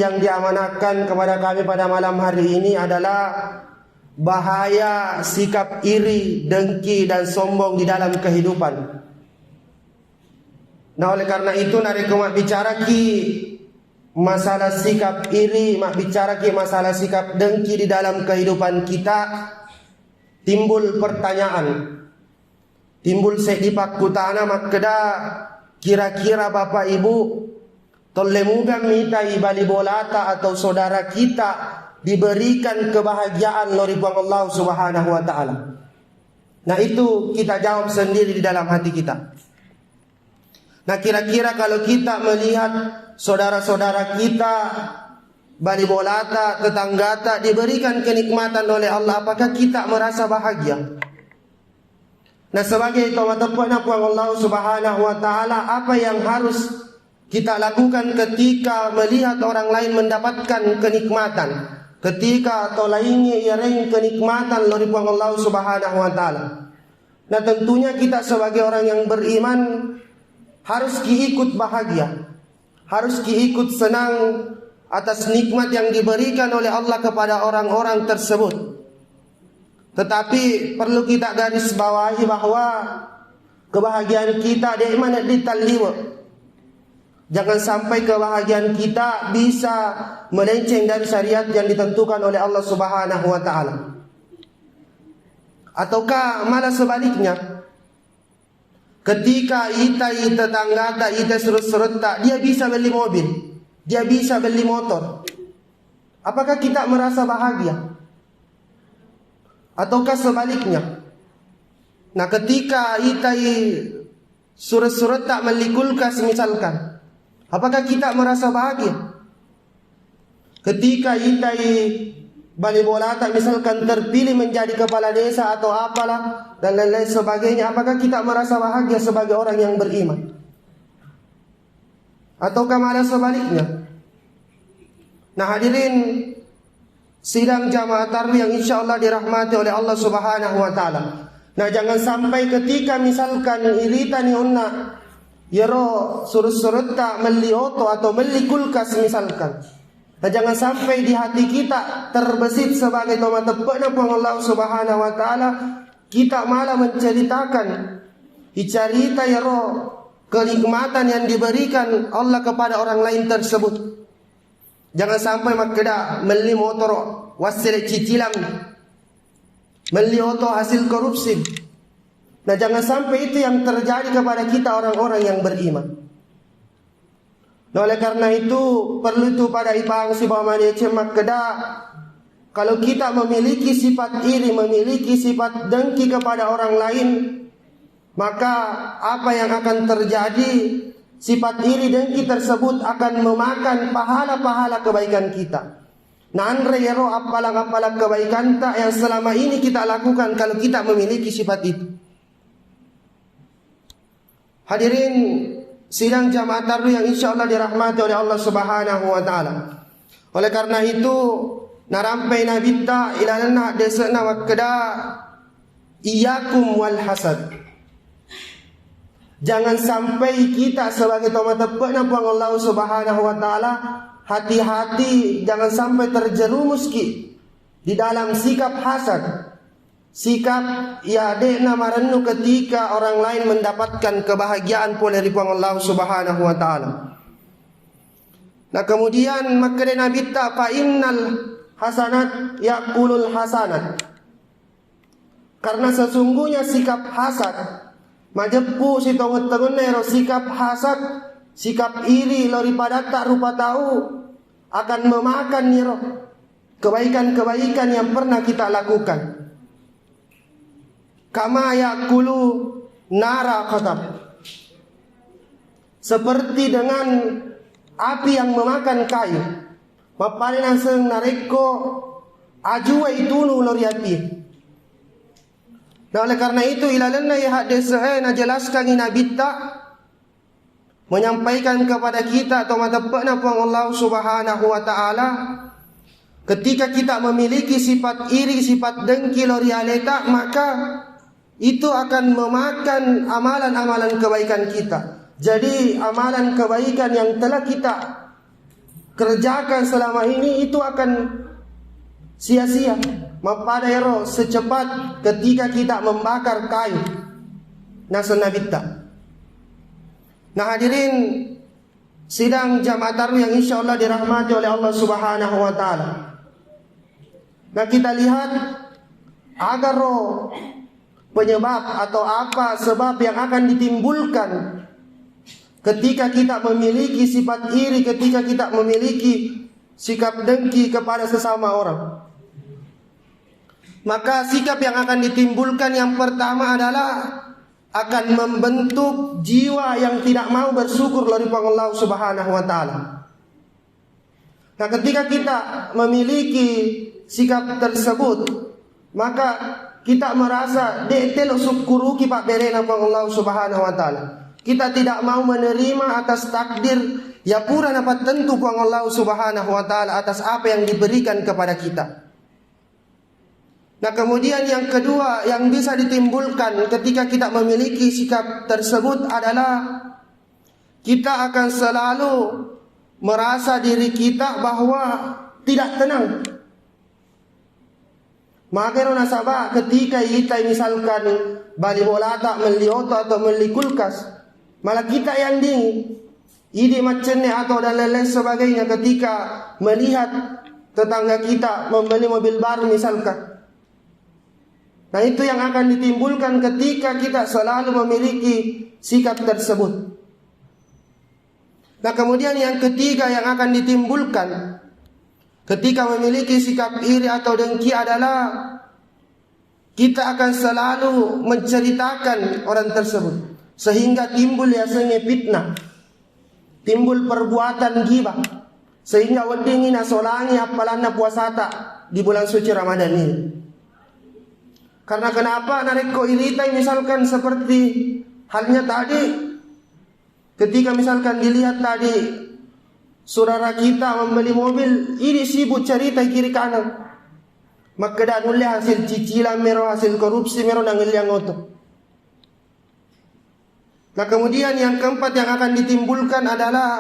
yang diamanahkan kepada kami pada malam hari ini adalah bahaya sikap iri, dengki dan sombong di dalam kehidupan. Nah, oleh karena itu nari mak bicara ki masalah sikap iri, mak bicara ki masalah sikap dengki di dalam kehidupan kita. Timbul pertanyaan, timbul sedipak kutana mak keda kira-kira Bapak Ibu tolemugan mitai bali bolata atau saudara kita diberikan kebahagiaan oleh Allah Subhanahu wa taala. Nah, itu kita jawab sendiri di dalam hati kita. Nah, kira-kira kalau kita melihat saudara-saudara kita bali bolata, tetanggata diberikan kenikmatan oleh Allah, apakah kita merasa bahagia? Nah, sebagai tawatakwana Allah Subhanahu wa taala, apa yang harus kita lakukan ketika melihat orang lain mendapatkan kenikmatan, ketika atau lainnya iaring kenikmatan dari Allah Subhanahu wa taala? Nah, tentunya kita sebagai orang yang beriman harus ikut bahagia, harus ikut senang atas nikmat yang diberikan oleh Allah kepada orang-orang tersebut. Tetapi perlu kita garis bawahi bahwa kebahagiaan kita di mana ditaliwa. Jangan sampai kebahagiaan kita bisa melenceng dari syariat yang ditentukan oleh Allah Subhanahu wa taala. Ataukah malah sebaliknya, ketika itai tetangga ita surut-surut dia bisa beli mobil, dia bisa beli motor, apakah kita merasa bahagia? Ataukah sebaliknya? Nah, ketika itai surut-surut tak beli kulkas misalkan, apakah kita merasa bahagia? Ketika itai bali bolata misalkan terpilih menjadi kepala desa atau apalah dan lain-lain sebagainya, apakah kita merasa bahagia sebagai orang yang beriman? Ataukah malah sebaliknya? Nah, hadirin sidang jamaah tarawih yang insya Allah dirahmati oleh Allah Subhanahu wa taala. Nah, jangan sampai ketika misalkan irita ni onna yero surut-surut tak meli oto atau meli kulkas misalkan. Nah, jangan sampai di hati kita terbesit sebagai tomat tepakna puang Allah Subhanahu wa taala, kita malah menceritakan icarita yero kenikmatan yang diberikan Allah kepada orang lain tersebut. Jangan sampai makeda meli motor wasil cicilan, meli oto hasil korupsi. Nah, jangan sampai itu yang terjadi kepada kita orang-orang yang beriman. Nah, oleh karena itu perlu itu pada ipang si bahwa makeda kalau kita memiliki sifat iri, memiliki sifat dengki kepada orang lain, maka apa yang akan terjadi? Sifat iri dengki tersebut akan memakan pahala-pahala kebaikan kita. Nah, andre yero apalang-apalang kebaikan tak yang selama ini kita lakukan kalau kita memiliki sifat itu. Hadirin sidang jamaah tarawih yang insya Allah dirahmati oleh Allah Subhanahu wa taala. Oleh karena itu narampai nabi ta ilalana desana wakda iyakum wal hasad. Jangan sampai kita sebagai tomat tepakna puang Allah Subhanahu wa taala hati-hati jangan sampai terjerumus di dalam sikap hasad. Sikap ya dekna marennu ketika orang lain mendapatkan kebahagiaan pun dari puang Allah Subhanahu wa taala. Nah, kemudian maka nabi ta fa innal hasanat yaqulul hasanat. Karena sesungguhnya sikap hasad majepu si tonget-tonget nero sikap hasad, sikap iri daripada tak rupa tahu akan memakan niro kebaikan-kebaikan yang pernah kita lakukan. Kama yakulu nara khatab. Seperti dengan api yang memakan kayu. Maparin aseng nareko ajua itunu lori api. Nah, oleh karena itu ilalana ya hadis na jelaskan Nabi ta menyampaikan kepada kita atau matapakna puang Allah Subhanahu wa taala ketika kita memiliki sifat iri, sifat dengki lorialeta, maka itu akan memakan amalan-amalan kebaikan kita. Jadi amalan kebaikan yang telah kita kerjakan selama ini itu akan sia-sia. Mapadairo secepat ketika kita membakar kayu. Nasanabita. Nah hadirin sidang jamaah tarawih yang insya Allah dirahmati oleh Allah Subhanahu wa taala. Nah kita lihat agar penyebab atau apa sebab yang akan ditimbulkan ketika kita memiliki sifat iri, ketika kita memiliki sikap dengki kepada sesama orang. Maka sikap yang akan ditimbulkan yang pertama adalah akan membentuk jiwa yang tidak mau bersyukur dari Allah Subhanahu wa taala. Nah, ketika kita memiliki sikap tersebut, maka kita merasa detelo syukuru ki pak berena Allah Subhanahu wa taala. Kita tidak mau menerima atas takdir ya pura dapat tentu Allah Subhanahu wa taala atas apa yang diberikan kepada kita. Nah kemudian yang kedua yang bisa ditimbulkan ketika kita memiliki sikap tersebut adalah kita akan selalu merasa diri kita bahwa tidak tenang. Maka nasabah ketika kita misalkan bali bola tak melioto atau meli kulkas, malah kita yang dingin. Ide macamnya atau dan lain-lain sebagainya ketika melihat tetangga kita membeli mobil baru misalkan. Nah itu yang akan ditimbulkan ketika kita selalu memiliki sikap tersebut. Nah kemudian yang ketiga yang akan ditimbulkan ketika memiliki sikap iri atau dengki adalah kita akan selalu menceritakan orang tersebut. Sehingga timbul biasanya fitnah, timbul perbuatan ghibah. Sehingga weding ina solangi apalana puasa tak di bulan suci Ramadan ini. Karena kenapa nareko iritai misalkan seperti halnya tadi ketika misalkan dilihat tadi saudara kita membeli mobil, ini sibuk cerita kiri kanan. Maka dah nulis hasil cicilan mero, hasil korupsi mero nangil yang oto. Nah kemudian yang keempat yang akan ditimbulkan adalah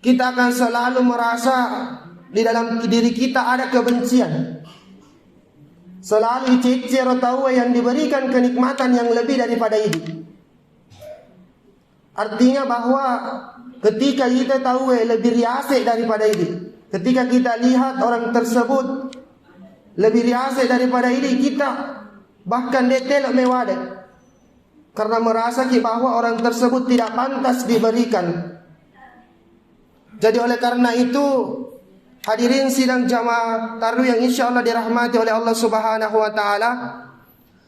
kita akan selalu merasa di dalam diri kita ada kebencian. Selalu cicer tahu yang diberikan kenikmatan yang lebih daripada ini. Artinya bahwa ketika kita tahu lebih riasik daripada ini, ketika kita lihat orang tersebut lebih riasik daripada ini, kita bahkan detail mewah karena merasa bahwa orang tersebut tidak pantas diberikan. Jadi oleh karena itu hadirin sidang jamaah tarawih yang insya Allah dirahmati oleh Allah Subhanahu wa taala.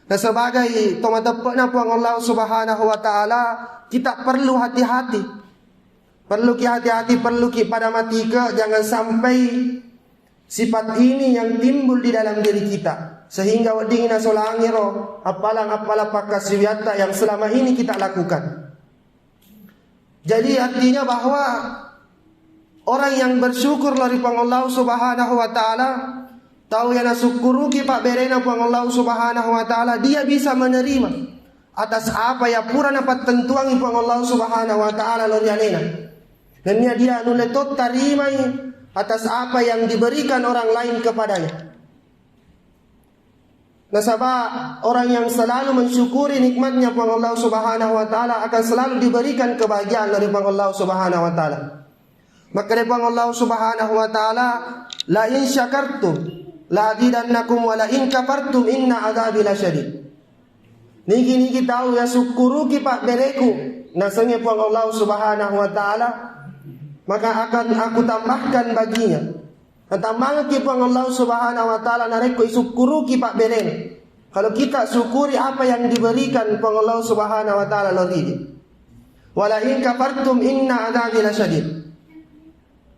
Dan sebagai tomatepena puang Allah Subhanahu wa taala, kita perlu hati-hati. Perlu hati-hati, perlu pada matika jangan sampai sifat ini yang timbul di dalam diri kita sehingga wadingina solangiro apalang pakasiwiata yang selama ini kita lakukan. Jadi artinya bahwa orang yang bersyukur dari Allah Subhanahu wa taala, tahu yang syukuru ki pak berena Allah Subhanahu wa taala, dia bisa menerima atas apa ya pura dapat tentuang Allah Subhanahu wa taala lori alena. Dan dia nuletot tarimai atas apa yang diberikan orang lain kepadanya. Nasabah orang yang selalu mensyukuri nikmatnya Allah Subhanahu wa taala akan selalu diberikan kebahagiaan dari Allah Subhanahu wa taala. Maka dari Allah Subhanahu wa taala, la in syakartum la azidannakum wa la in kafartum inna adzabi lasyadid. Niki tahu ya syukuru ki pak bereku nasanya Allah Subhanahu wa taala, maka akan aku tambahkan baginya. Tambahkan ki Allah Subhanahu wa taala nareko syukuru ki pak beren. Kalau kita syukuri apa yang diberikan Allah Subhanahu wa taala lori. Wala in kafartum inna adzabi lasyadid.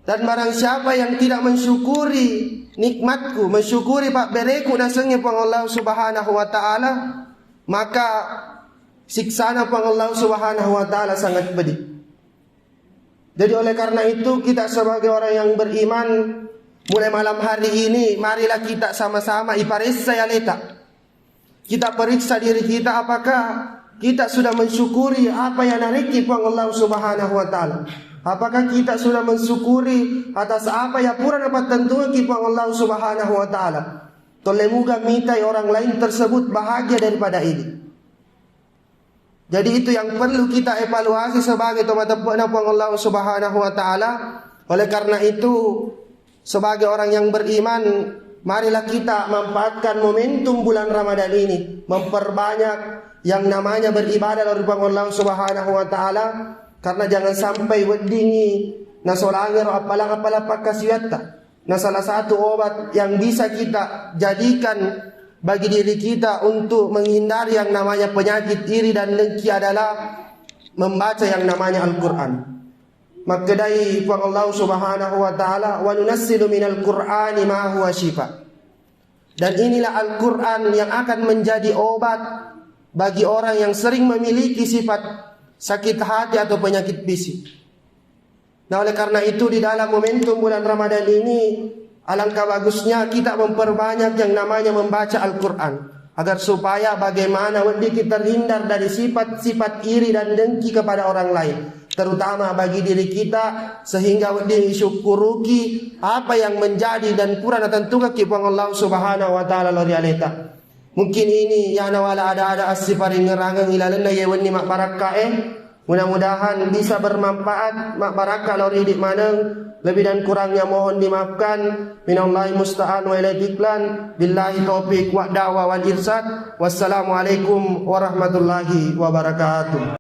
Dan barang siapa yang tidak mensyukuri nikmatku, mensyukuri pak bereku nasanya Allah Subhanahu wa taala, maka siksana Allah Subhanahu wa taala sangat pedih. Jadi oleh karena itu kita sebagai orang yang beriman, mulai malam hari ini marilah kita sama-sama iparisa ya letak. Kita periksa diri kita apakah kita sudah mensyukuri apa yang nariki Allah Subhanahu wa taala. Apakah kita sudah mensyukuri atas apa yang pura dapat tentukan kepada Allah Subhanahu wa taala? Tolemuga minta orang lain tersebut bahagia daripada ini. Jadi itu yang perlu kita evaluasi sebagai teman-teman Allah Subhanahu wa taala. Oleh karena itu, sebagai orang yang beriman, marilah kita manfaatkan momentum bulan Ramadan ini, memperbanyak yang namanya beribadah kepada Allah Subhanahu wa taala, karena jangan sampai wedingi nasolangir apalang pakasiyatta. Nah, salah satu obat yang bisa kita jadikan bagi diri kita untuk menghindari yang namanya penyakit iri dan dengki adalah membaca yang namanya Al-Quran. Makadai Allah Subhanahu wa taala, wa nunassilu minal Qur'ani ma huwa syifa. Dan inilah Al-Quran yang akan menjadi obat bagi orang yang sering memiliki sifat sakit hati atau penyakit fisik. Nah, oleh karena itu di dalam momentum bulan Ramadan ini, alangkah bagusnya kita memperbanyak yang namanya membaca Al-Quran, agar supaya bagaimana kita terhindar dari sifat-sifat iri dan dengki kepada orang lain, terutama bagi diri kita, sehingga syukuruki apa yang menjadi dan kurang tentukan kepada Allah Subhanahu wa taala lorialeta. Mungkin ini ya nawala ada asiparing ngerangang ilalena yeweni mak barakae. Mudah-mudahan bisa bermanfaat. Mak barakah lori di maneng. Lebih dan kurangnya mohon dimaafkan. Minallahi musta'an wa ilaihi tiklan. Billahi taufiq wa da'wa wal irsad. Wassalamualaikum warahmatullahi wabarakatuh.